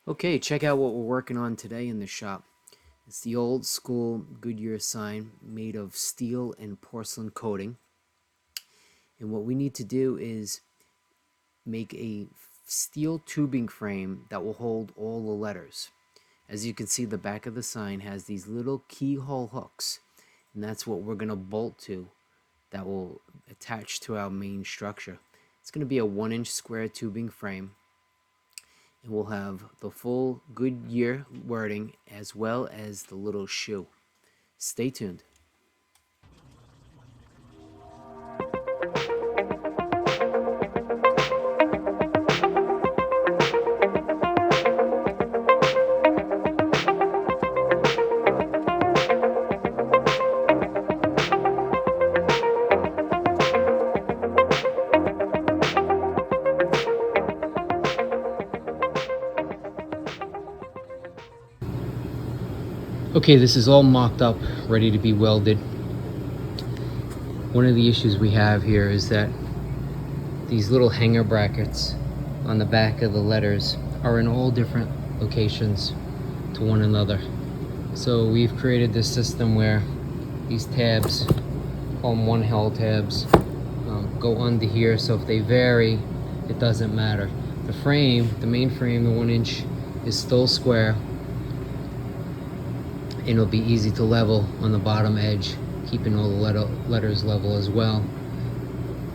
Okay, check out what we're working on today in the shop. It's the old school GoodYear sign made of steel and porcelain coating. And what we need to do is make a steel tubing frame that will hold all the letters. As you can see, the back of the sign has these little keyhole hooks, and that's what we're going to bolt to that will attach to our main structure. It's going to be a 1-inch square tubing frame, and we'll have the full GoodYear wording as well as the little shoe. Stay tuned. Okay, this is all mocked up, ready to be welded. One of the issues we have here is that these little hanger brackets on the back of the letters are in all different locations to one another. So we've created this system where these tabs, call them 1L tabs, go under here, so if they vary, it doesn't matter. The frame, the main frame, the 1-inch, is still square, and it'll be easy to level on the bottom edge, keeping all the letters level as well.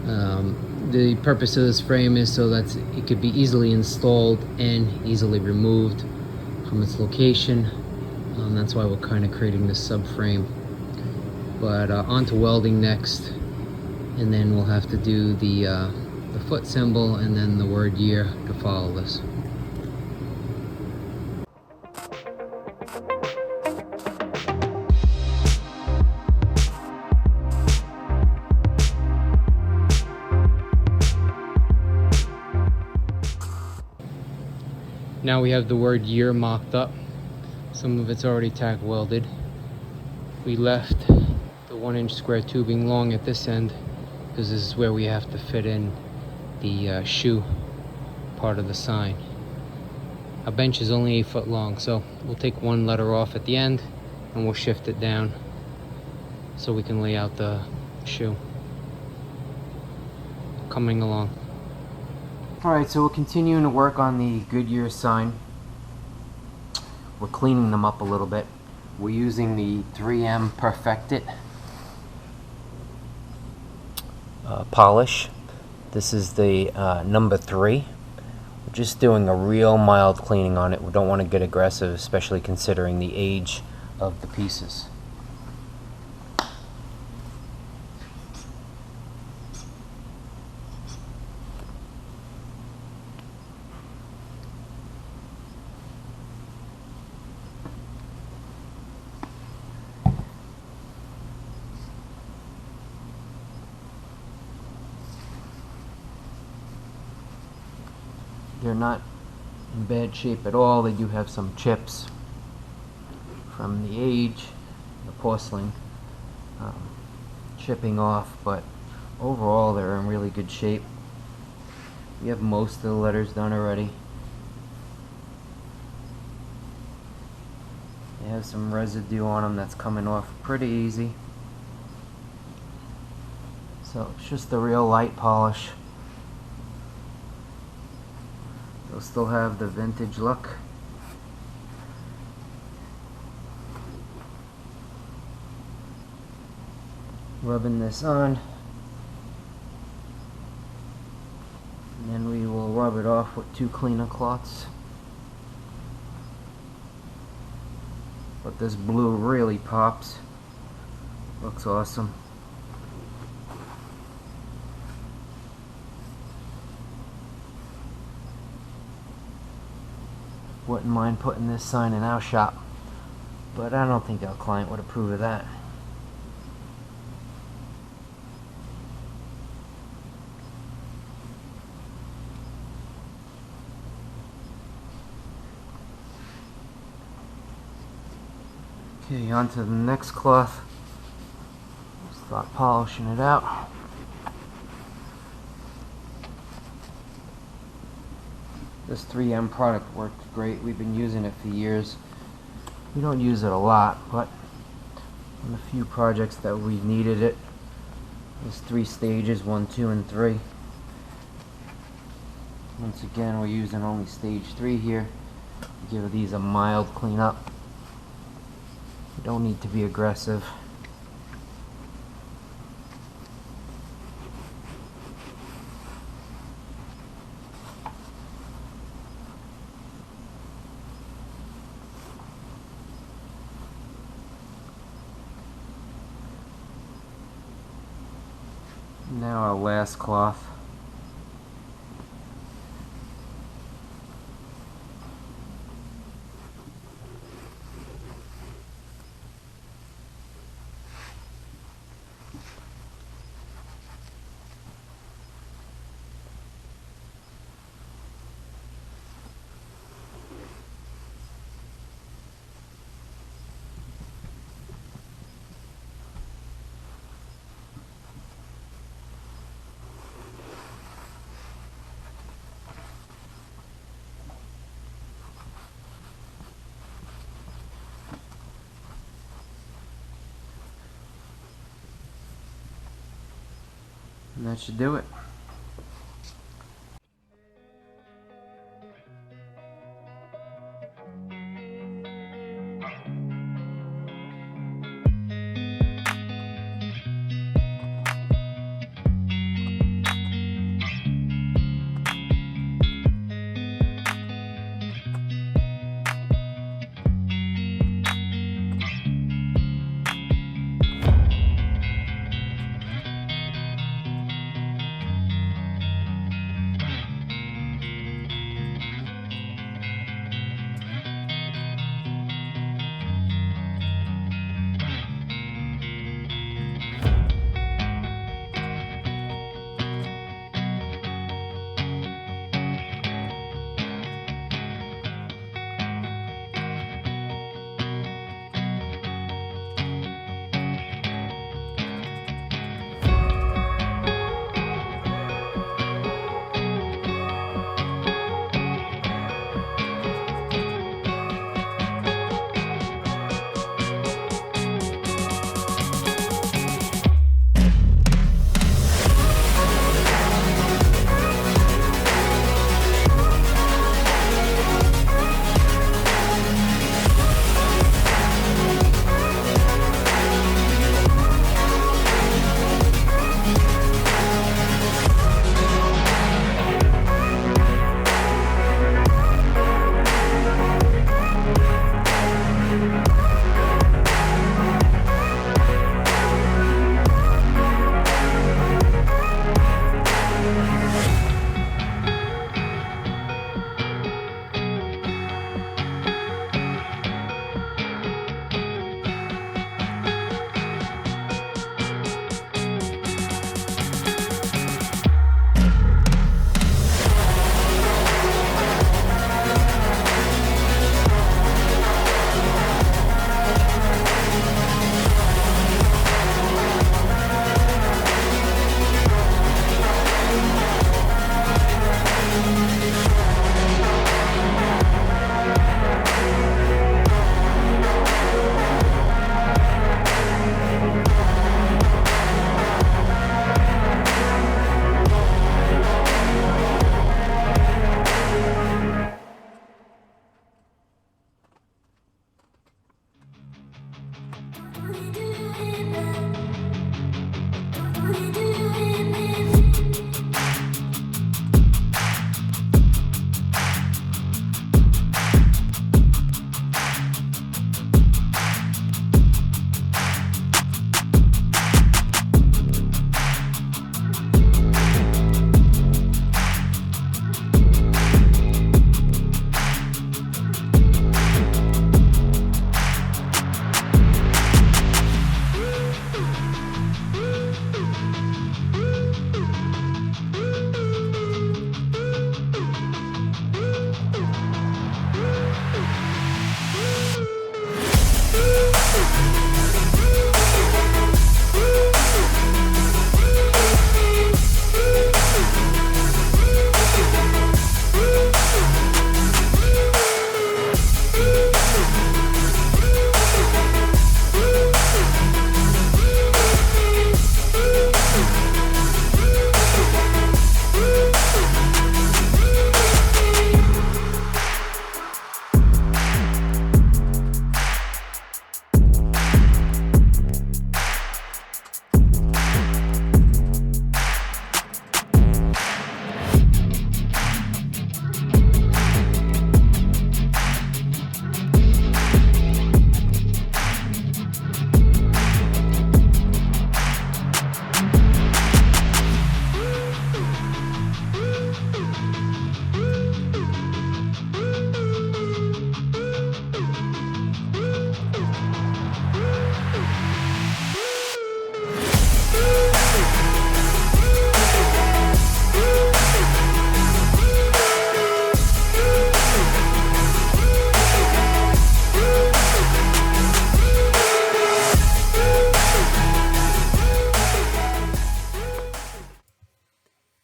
The purpose of this frame is so that it could be easily installed and easily removed from its location. That's why we're kind of creating this subframe. But on to welding next, and then we'll have to do the foot symbol and then the word year to follow this. Now we have the word year mocked up. Some of it's already tack welded. We left the 1-inch square tubing long at this end because this is where we have to fit in the shoe part of the sign. Our bench is only 8 foot long, so we'll take one letter off at the end and we'll shift it down so we can lay out the shoe. Coming along. Alright, so we're continuing to work on the GoodYear sign. We're cleaning them up a little bit. We're using the 3M Fabricated polish. This is the number 3. We're just doing a real mild cleaning on it. We don't want to get aggressive, especially considering the age of the pieces. They're not in bad shape at all. They do have some chips from the age, the porcelain chipping off, but overall they're in really good shape. We have most of the letters done already. They have some residue on them that's coming off pretty easy. So it's just a real light polish. They'll still have the vintage look. Rubbing this on, and then we will rub it off with 2 cleaner cloths. But this blue really pops. Looks awesome. Wouldn't mind putting this sign in our shop, but I don't think our client would approve of that. Okay, on to the next cloth. Start polishing it out. This 3M product works great. We've been using it for years. We don't use it a lot, but on a few projects that we've needed it. There's 3 stages, 1, 2, and 3. Once again, we're using only stage 3 here. Give these a mild cleanup. You don't need to be aggressive. Now our last cloth. And that should do it.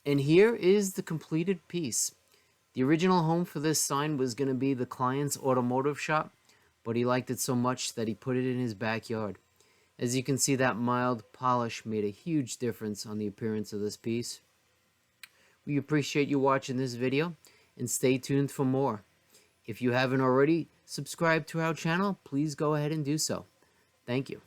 And here is the completed piece. The original home for this sign was going to be the client's automotive shop, but he liked it so much that he put it in his backyard. As you can see, that mild polish made a huge difference on the appearance of this piece. We appreciate you watching this video, and stay tuned for more. If you haven't already subscribed to our channel, please go ahead and do so. Thank you.